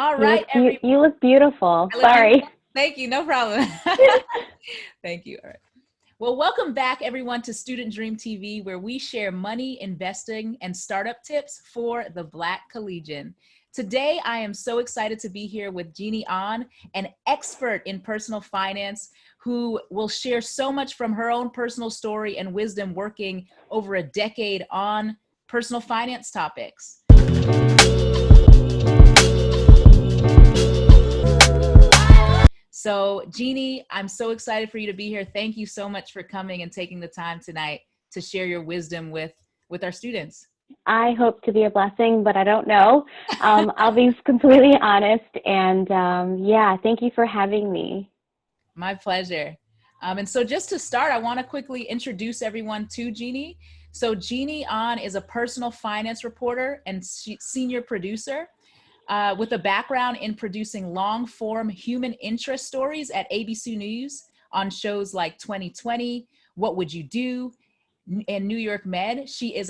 All You right, look everyone. you look beautiful. I look Sorry. beautiful. Thank you. No problem. Thank you. All right. Well, welcome back, everyone, to Student Dream TV, where we share money, investing, and startup tips for the Black collegian. Today, I am so excited to be here with Jeanie Ahn, an expert in personal finance, who will share so much from her own personal story and wisdom working over a decade on personal finance topics. So, Jeanie, I'm so excited for you to be here. Thank you so much for coming and taking the time tonight to share your wisdom with our students. I hope to be a blessing, but I don't know. I'll be completely honest. And yeah, thank you for having me. My pleasure. And so just to start, I want to quickly introduce everyone to Jeanie. So Jeanie Ahn is a personal finance reporter and senior producer with a background in producing long-form human interest stories at ABC News on shows like 2020, What Would You Do, and New York Med. She's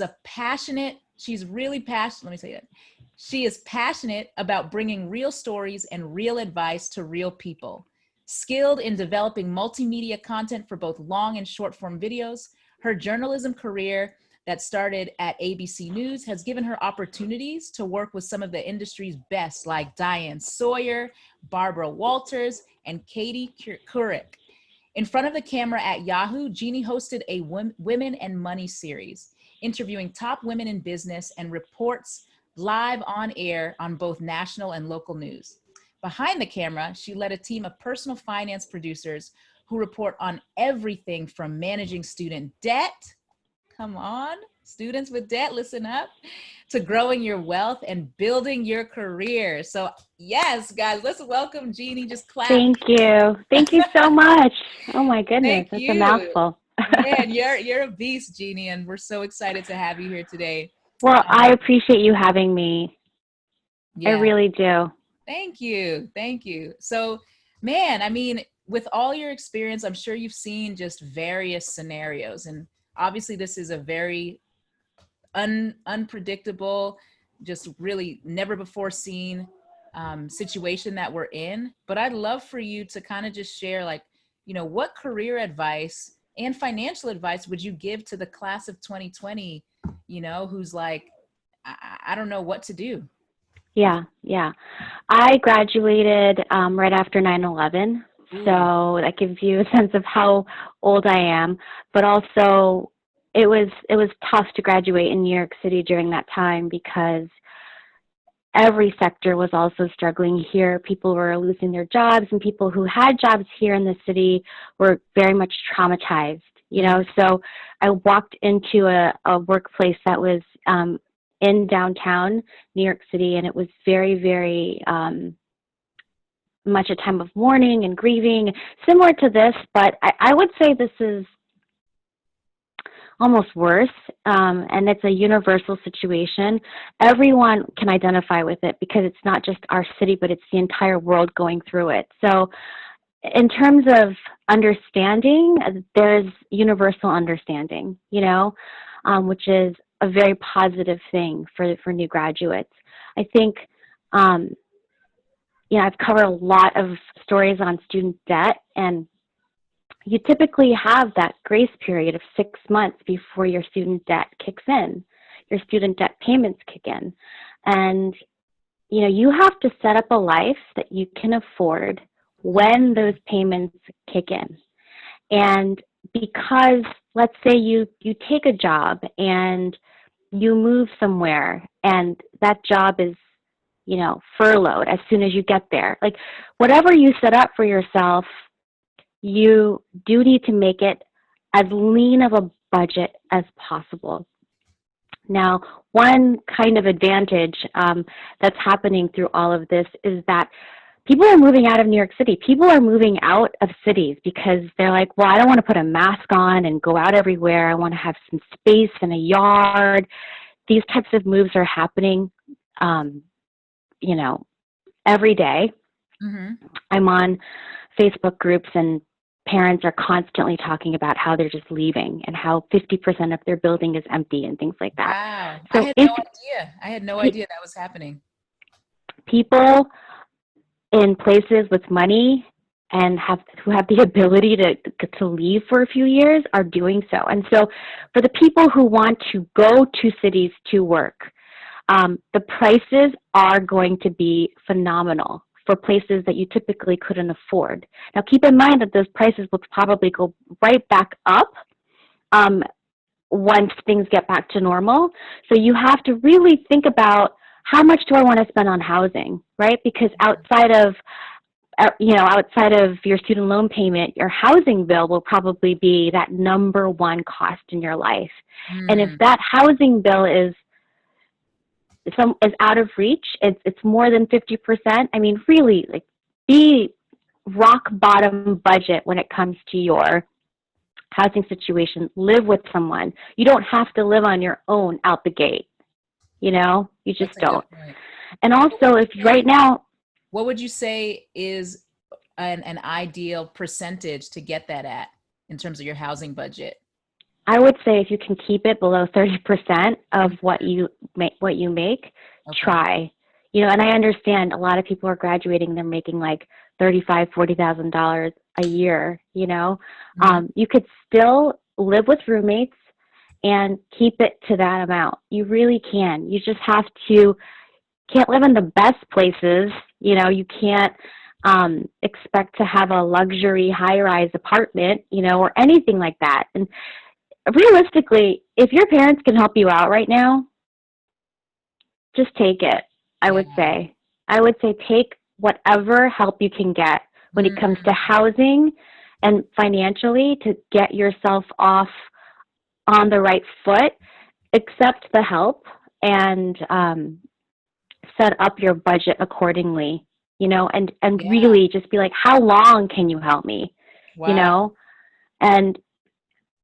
really passionate, let me say that. She is passionate about bringing real stories and real advice to real people. Skilled in developing multimedia content for both long and short form videos, her journalism career that started at ABC News has given her opportunities to work with some of the industry's best, like Diane Sawyer, Barbara Walters, and Katie Couric. In front of the camera at Yahoo, Jeanie hosted a Women and Money series, interviewing top women in business and reports live on air on both national and local news. Behind the camera, she led a team of personal finance producers who report on everything from managing student debt, come on, students with debt, listen up, to growing your wealth and building your career. So yes, guys, let's welcome Jeanie. Just clap. Thank you. Thank you so much. Oh my goodness, Thank that's a you. mouthful. Man, you're a beast, Jeanie, and we're so excited to have you here today. Well, I Um, appreciate you having me. I yeah, really do. thank you. Thank you. So, man, I mean, with all your experience, I'm sure you've seen just various scenarios. And obviously, this is a very unpredictable, just really never before seen situation that we're in. But I'd love for you to kind of just share, like, what career advice and financial advice would you give to the class of 2020, who's like, I don't know what to do. Yeah, yeah. I graduated right after 9/11, Ooh. so that gives you a sense of how old I am. But also, it was tough to graduate in New York City during that time because every sector was also struggling here. People were losing their jobs, and people who had jobs here in the city were very much traumatized. So I walked into a workplace that was in downtown New York City, and it was very, very much a time of mourning and grieving, similar to this, but I would say this is almost worse, and it's a universal situation. Everyone can identify with it because it's not just our city, but it's the entire world going through it. So in terms of understanding, there's universal understanding, which is a very positive thing for new graduates. I think, I've covered a lot of stories on student debt, and you typically have that grace period of 6 months before your student debt kicks in, your student debt payments kick in. And, you have to set up a life that you can afford when those payments kick in. And because, let's say you take a job and you move somewhere and that job is, furloughed as soon as you get there. Like, whatever you set up for yourself, you do need to make it as lean of a budget as possible. Now, one kind of advantage that's happening through all of this is that people are moving out of New York City. People are moving out of cities because they're like, well, I don't want to put a mask on and go out everywhere. I want to have some space and a yard. These types of moves are happening, every day. Mm-hmm. I'm on Facebook groups, and parents are constantly talking about how they're just leaving and how 50% of their building is empty and things like that. Wow. I So had no it's idea. I had no idea that was happening. people in places with money and who have the ability to leave for a few years are doing so. And so for the people who want to go to cities to work, the prices are going to be phenomenal for places that you typically couldn't afford. Now, keep in mind that those prices will probably go right back up once things get back to normal. So you have to really think about, how much do I want to spend on housing, right? Because outside of your student loan payment, your housing bill will probably be that number one cost in your life. And if that housing bill is out of reach, it's more than 50%. I mean, really, like, be rock bottom budget when it comes to your housing situation. Live with someone. You don't have to live on your own out the gate. You just don't. And also, if right now, what would you say is an ideal percentage to get that at in terms of your housing budget? I would say if you can keep it below 30% of what you make, okay. Try. And I understand a lot of people are graduating, they're making like $35,000-$40,000 a year. You could still live with roommates and keep it to that amount. You really can. You just can't live in the best places. You can't expect to have a luxury high-rise apartment, or anything like that. And realistically, if your parents can help you out right now, just take it. I would say take whatever help you can get when it comes to housing and financially, to get yourself off on the right foot. Accept the help and set up your budget accordingly, and really just be like, how long can you help me? Wow. And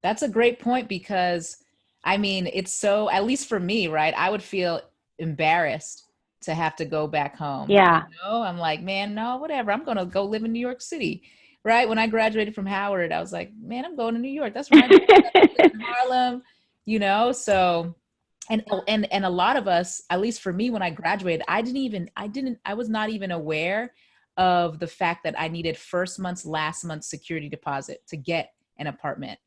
that's a great point, because I mean, it's so, at least for me, right, I would feel embarrassed to have to go back home. Yeah. I'm like, man, no, whatever. I'm going to go live in New York City. Right. When I graduated from Howard, I was like, man, I'm going to New York. That's right. In Harlem, so, and a lot of us, at least for me, when I graduated, I was not even aware of the fact that I needed first month's, last month's security deposit to get an apartment.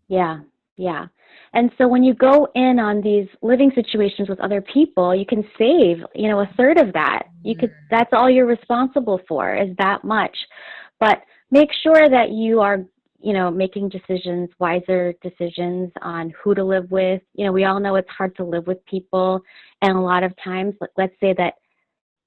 Yeah. Yeah. And so when you go in on these living situations with other people, you can save, a third of that. That's all you're responsible for, is that much. But make sure that you are, making wiser decisions on who to live with. We all know it's hard to live with people. And a lot of times, let's say that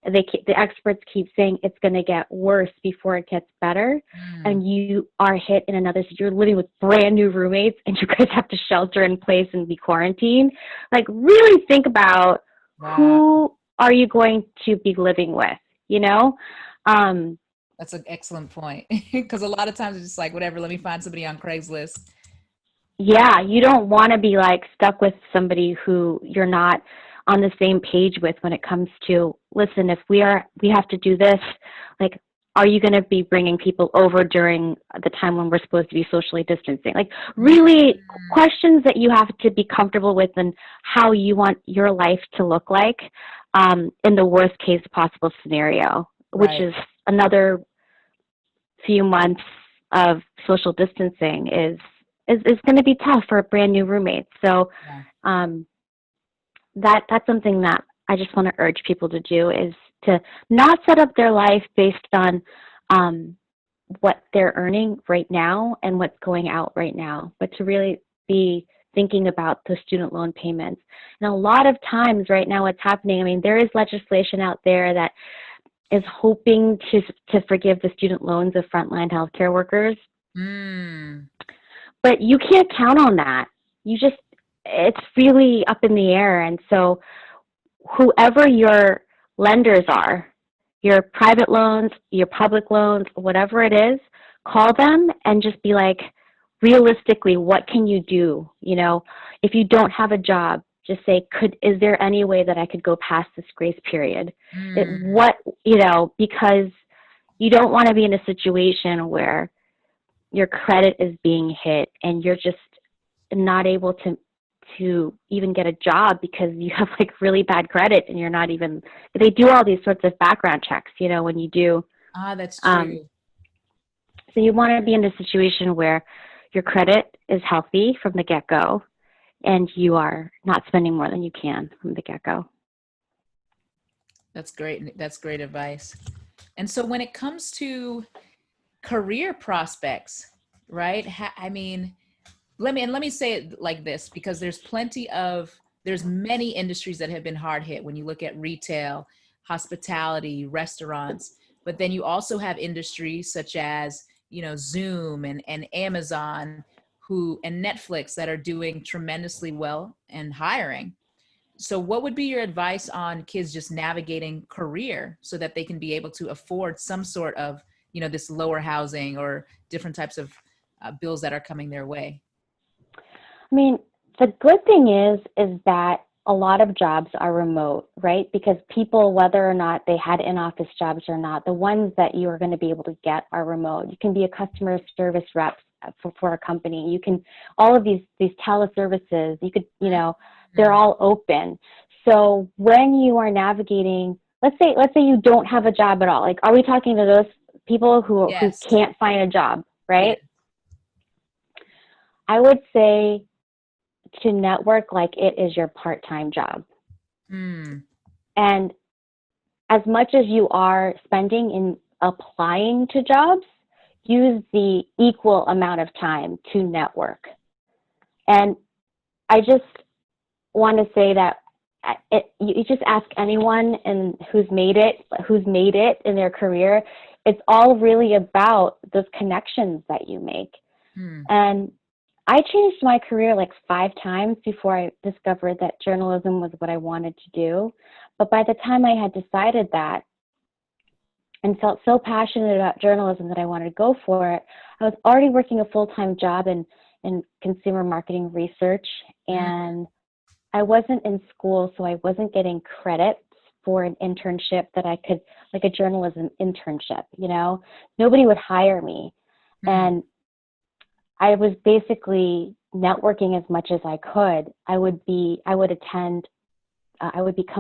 the experts keep saying it's going to get worse before it gets better. And you are hit in you're living with brand new roommates, and you guys have to shelter in place and be quarantined. Like, really think about who are you going to be living with, That's an excellent point, because a lot of times it's just like, whatever, let me find somebody on Craigslist. Yeah, you don't want to be like stuck with somebody who you're not on the same page with when it comes to, listen, if we have to do this, like, are you going to be bringing people over during the time when we're supposed to be socially distancing? Like, really questions that you have to be comfortable with, and how you want your life to look like in the worst case possible scenario, which is another few months of social distancing is going to be tough for a brand new roommate. So that's something that I just want to urge people to do, is to not set up their life based on what they're earning right now and what's going out right now, but to really be thinking about the student loan payments. And a lot of times right now what's happening, I mean, there is legislation out there that is hoping to forgive the student loans of frontline healthcare workers. But you can't count on that. It's really up in the air. And so whoever your lenders are, your private loans, your public loans, whatever it is, call them and just be like, realistically, what can you do? If you don't have a job, just say, is there any way that I could go past this grace period? Because you don't want to be in a situation where your credit is being hit and you're just not able to even get a job because you have really bad credit, and you're not even, they do all these sorts of background checks, when you do Ah, that's Um, true. so you want to be in a situation where your credit is healthy from the get-go and you are not spending more than you can from the get-go. That's great. That's great advice. And so when it comes to career prospects, right? I mean, let me say it like this, because there's many industries that have been hard hit when you look at retail, hospitality, restaurants, but then you also have industries such as, Zoom and Amazon and Netflix that are doing tremendously well and hiring. So what would be your advice on kids just navigating career so that they can be able to afford some sort of, this lower housing or different types of bills that are coming their way? I mean, the good thing is that a lot of jobs are remote, right? Because people, whether or not they had in-office jobs or not, the ones that you are going to be able to get are remote. You can be a customer service rep for a company. You can, all of these teleservices, you could, they're all open. So when you are navigating, let's say you don't have a job at all. Like, are we talking to those people who Yes. can't find a job, Yeah. right? I would say to network like it is your part-time job. Mm. And as much as you are spending in applying to jobs, use the equal amount of time to network. And I just want to say that you just ask anyone who's made it in their career. It's all really about those connections that you make. Mm. And I changed my career like 5 times before I discovered that journalism was what I wanted to do. But by the time I had decided that and felt so passionate about journalism that I wanted to go for it, I was already working a full-time job in consumer marketing research, Mm. and I wasn't in school, so I wasn't getting credits for an internship that I could, like a journalism internship, Nobody would hire me. Mm. And I was basically networking as much as I could. I would become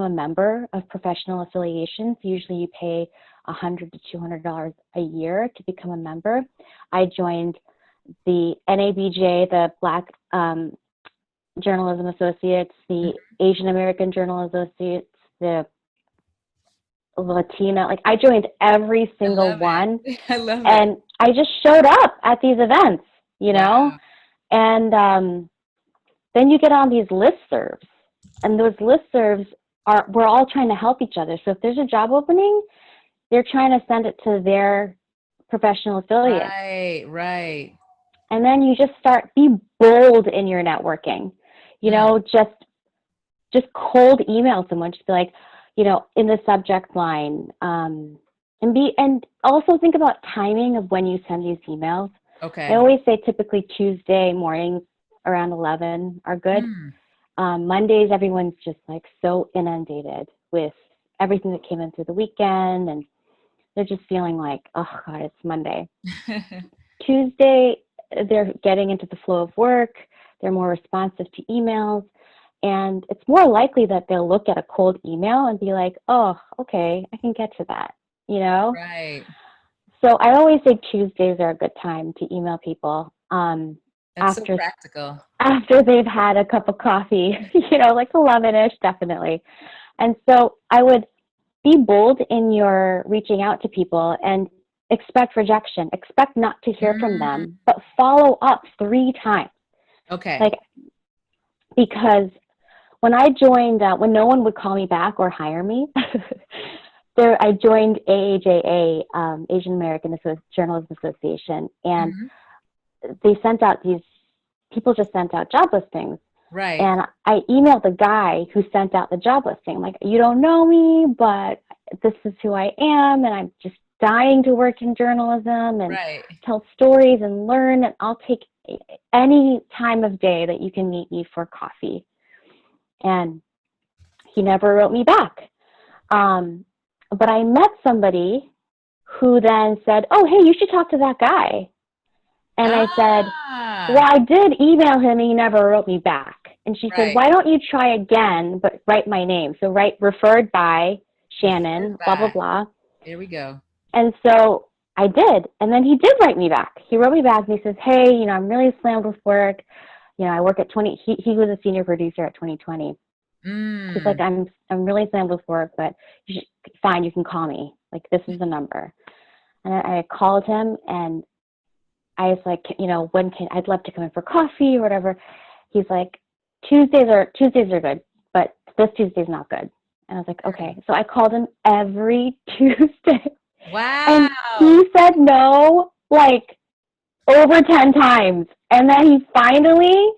a member of professional affiliations. Usually you pay $100 to $200 a year to become a member. I joined the NABJ, the Black Journalism Associates, the Asian American Journalism Associates, the Latina. Like, I joined every I single love one, it. I love it. and I just showed up at these events, Wow. and then you get on these listservs, and those listservs we're all trying to help each other. So if there's a job opening, they're trying to send it to their professional affiliate. Right. Right. And then you just be bold in your networking, Mm. just cold email someone, just be like, in the subject line, and also think about timing of when you send these emails. I Okay. always say typically Tuesday mornings around 11 are good. Mm. Mondays, everyone's just like so inundated with everything that came in through the weekend, and they're just feeling like, oh God, it's Monday. Tuesday, they're getting into the flow of work. They're more responsive to emails. And it's more likely that they'll look at a cold email and be like, oh, okay, I can get to that, Right. So I always say Tuesdays are a good time to email people That's so after practical. they've had a cup of coffee, like 11-ish, definitely. And so I would be bold in your reaching out to people and expect rejection. Expect not to hear from Mm. them, but follow up 3 times. Okay. Like, because when I joined, when no one would call me back or hire me, I joined AAJA, Asian American Journalism Association, and Mhm. they people just sent out job listings. Right. And I emailed the guy who sent out the job listing, like, you don't know me, but this is who I am, and I'm just dying to work in journalism and Right. tell stories and learn, and I'll take any time of day that you can meet me for coffee. And he never wrote me back. But I met somebody who then said, oh, hey, you should talk to that guy. And I said, well, Ah. I did email him and he never wrote me back. And she said, Right. why don't you try again, but write my name. So write referred by Referred Shannon, blah, blah, by. blah. There we go. And so I did. And then he did write me back. He wrote me back and he says, hey, I'm really slammed with work. I work at he was a senior producer at 2020. He's like, I'm really slammed with work, but fine, you can call me. Like, this is the number. And I called him and I was like, I'd love to come in for coffee or whatever. He's like, Tuesdays are good, but this Tuesday's not good. And I was like, okay. So I called him every Tuesday. Wow. And he said no, like, over 10 times. And then he finally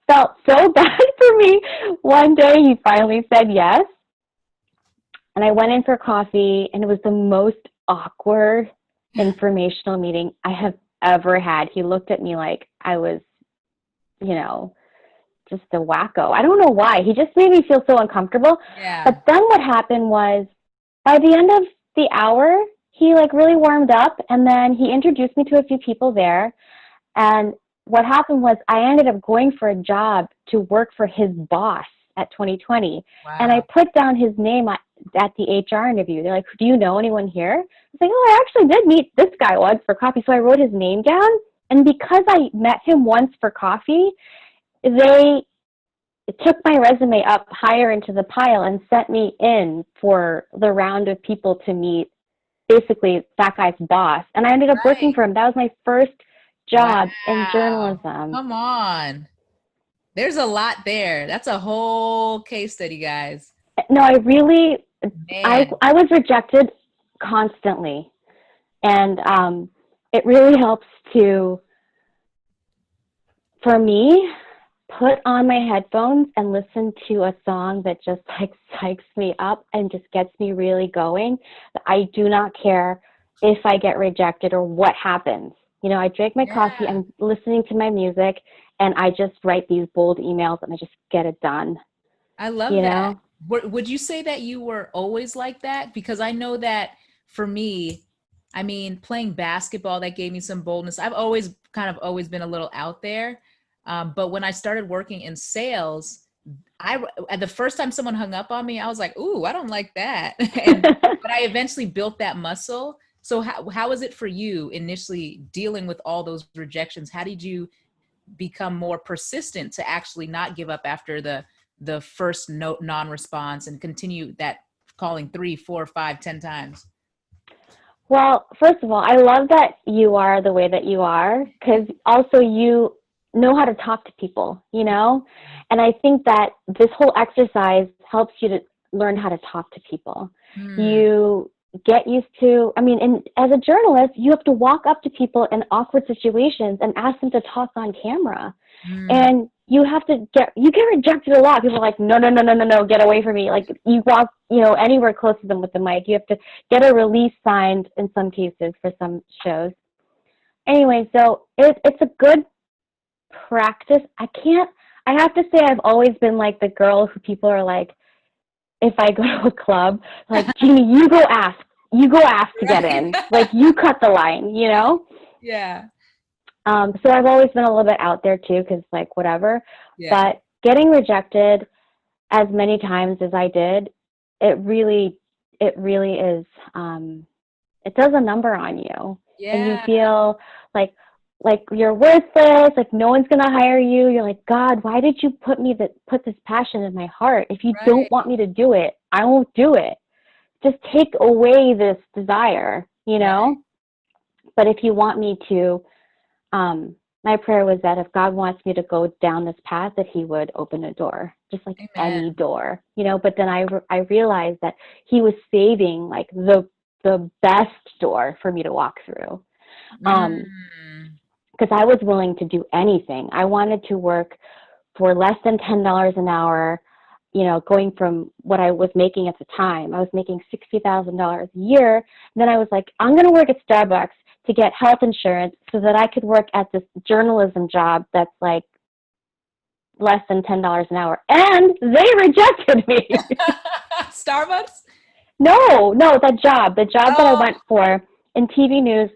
felt so bad for me. One day he finally said yes. And I went in for coffee, and it was the most awkward informational meeting I have ever had. He looked at me like I was, just a wacko. I don't know why. He just made me feel so uncomfortable. Yeah. But then what happened was, by the end of the hour, he like really warmed up, and then he introduced me to a few people there. And what happened was I ended up going for a job to work for his boss at 2020. Wow. And I put down his name at the HR interview. They're like, do you know anyone here? I was like, oh, I actually did meet this guy once for coffee. So I wrote his name down. And because I met him once for coffee, they took my resume up higher into the pile and sent me in for the round of people to meet basically that guy's boss. And I ended up working for him. That was my first job in journalism. Come on. There's a lot there. That's a whole case study, guys. No, I really, I was rejected constantly. And it really helps for me, put on my headphones and listen to a song that just like psychs me up and just gets me really going. I do not care if I get rejected or what happens. I drink my coffee, I'm listening to my music, and I just write these bold emails and I just get it done. I love that. Would you say that you were always like that? Because I know that for me, I mean, playing basketball, that gave me some boldness. I've always been a little out there. But when I started working in sales, the first time someone hung up on me, I was like, ooh, I don't like that. But I eventually built that muscle. So how was it for you initially dealing with all those rejections? How did you become more persistent to actually not give up after the first non-response and continue that calling 3, 4, 5, 10 times? Well, first of all, I love that you are the way that you are, because also you know how to talk to people, and I think that this whole exercise helps you to learn how to talk to people. You get used to, as a journalist, you have to walk up to people in awkward situations and ask them to talk on camera. And you get rejected a lot. People are like, no, get away from me. Like, you walk, anywhere close to them with the mic. You have to get a release signed in some cases for some shows. Anyway, so it's a good practice. I have to say I've always been like the girl who people are like, if I go to a club, like, Jeanie, you go ask to get in. Like, you cut the line, Yeah. So I've always been a little bit out there too, because like, whatever. Yeah. But getting rejected as many times as I did, it really is, it does a number on you. Yeah. And you feel like you're worthless, like no one's gonna hire you. You're like, God, why did you put this passion in my heart? If you don't want me to do it, I won't do it. Just take away this desire, Right. But if you want me to, my prayer was that if God wants me to go down this path, that he would open a door, just like any door, but then I realized that he was saving like the best door for me to walk through. Because I was willing to do anything. I wanted to work for less than $10 an hour, going from what I was making at the time. I was making $60,000 a year. And then I was like, I'm going to work at Starbucks to get health insurance so that I could work at this journalism job that's like less than $10 an hour. And they rejected me. Starbucks? No, that job that I went for in TV news.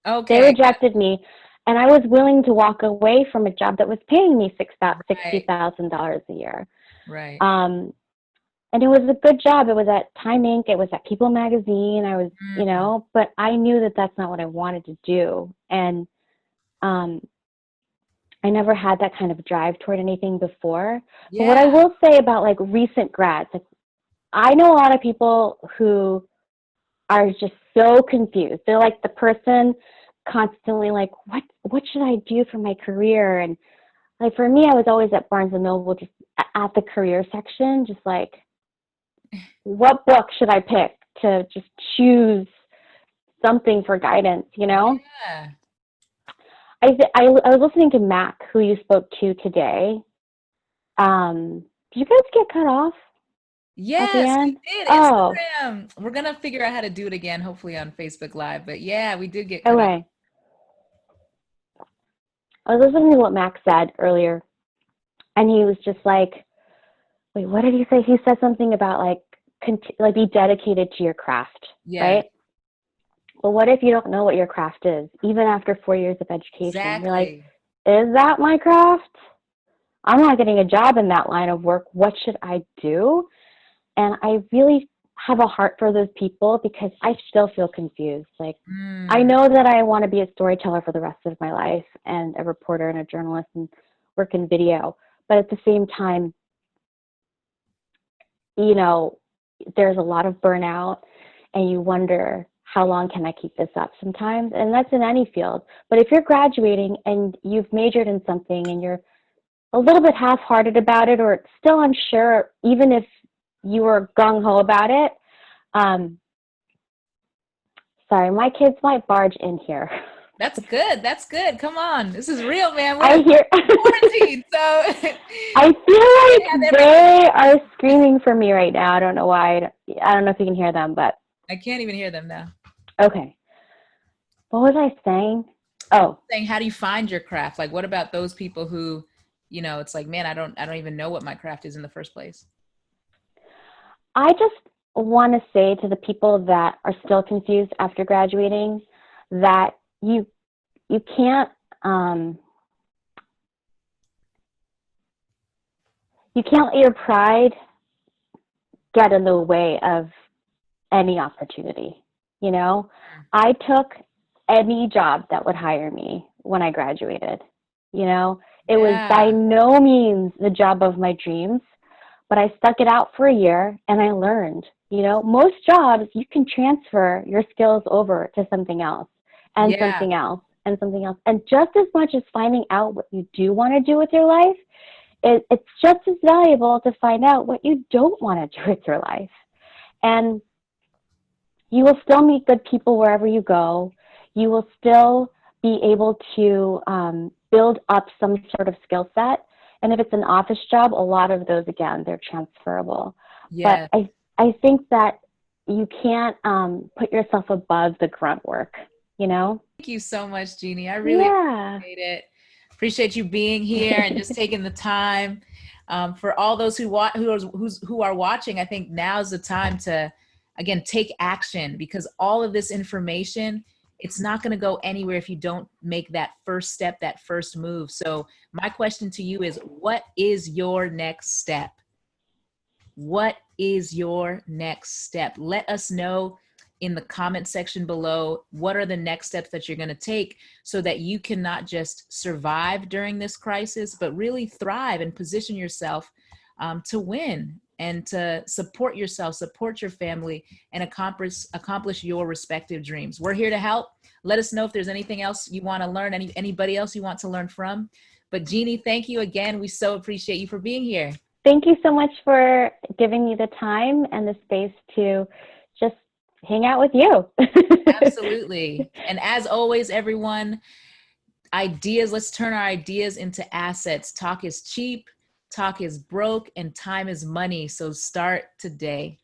Okay. They rejected me. And I was willing to walk away from a job that was paying me $60,000 a year. Right. And it was a good job. It was at Time Inc. It was at People Magazine. I was, but I knew that that's not what I wanted to do. And I never had that kind of drive toward anything before. Yeah. But what I will say about like recent grads, like I know a lot of people who are just so confused. They're like the person constantly like, what should I do for my career? And like for me, I was always at Barnes and Noble, just at the career section, just like, what book should I pick to just choose something for guidance, Yeah. I was listening to Mac, who you spoke to today. Did you guys get cut off? Yes, we did. Instagram. We're going to figure out how to do it again, hopefully on Facebook Live. But yeah, we did get cut off. I was listening to what Mac said earlier, and he was just like, wait, what did he say? He said something about like be dedicated to your craft, right? But what if you don't know what your craft is, even after 4 years of education? Exactly. You're like, is that my craft? I'm not getting a job in that line of work. What should I do? And I really have a heart for those people because I still feel confused. Like, I know that I want to be a storyteller for the rest of my life and a reporter and a journalist and work in video. But at the same time, there's a lot of burnout and you wonder, how long can I keep this up sometimes? And that's in any field. But if you're graduating and you've majored in something and you're a little bit half-hearted about it or still unsure, even if you were gung-ho about it, sorry, my kids might barge in here. That's good. That's good. Come on. This is real, man. I hear quarantine, so I feel like they are screaming for me right now. I don't know why. I don't know if you can hear them, but I can't even hear them now. Okay. What was I saying? Oh. Saying, how do you find your craft? Like, what about those people who, it's like, man, I don't even know what my craft is in the first place. I just want to say to the people that are still confused after graduating that you can't let your pride get in the way of any opportunity. I took any job that would hire me when I graduated. It was by no means the job of my dreams, but I stuck it out for a year and I learned. Most jobs you can transfer your skills over to something else and something else and something else. And just as much as finding out what you do want to do with your life, it's just as valuable to find out what you don't want to do with your life. And you will still meet good people wherever you go. You will still be able to build up some sort of skill set. And if it's an office job, a lot of those, again, they're transferable. But I think that you can't put yourself above the grunt work, Thank you so much, Jeanie. I really appreciate it. Appreciate you being here and just taking the time. For all those who are watching, I think now's the time to, again, take action, because all of this information, it's not going to go anywhere if you don't make that first step, that first move. So my question to you is, what is your next step? What is your next step? Let us know in the comment section below, what are the next steps that you're going to take so that you can not just survive during this crisis, but really thrive and position yourself to win and to support yourself, support your family, and accomplish your respective dreams. We're here to help. Let us know if there's anything else you want to learn, anybody else you want to learn from. But Jeanie, thank you again. We so appreciate you for being here. Thank you so much for giving me the time and the space to just hang out with you. Absolutely. And as always, everyone, let's turn our ideas into assets. Talk is cheap, talk is broke, and time is money. So start today.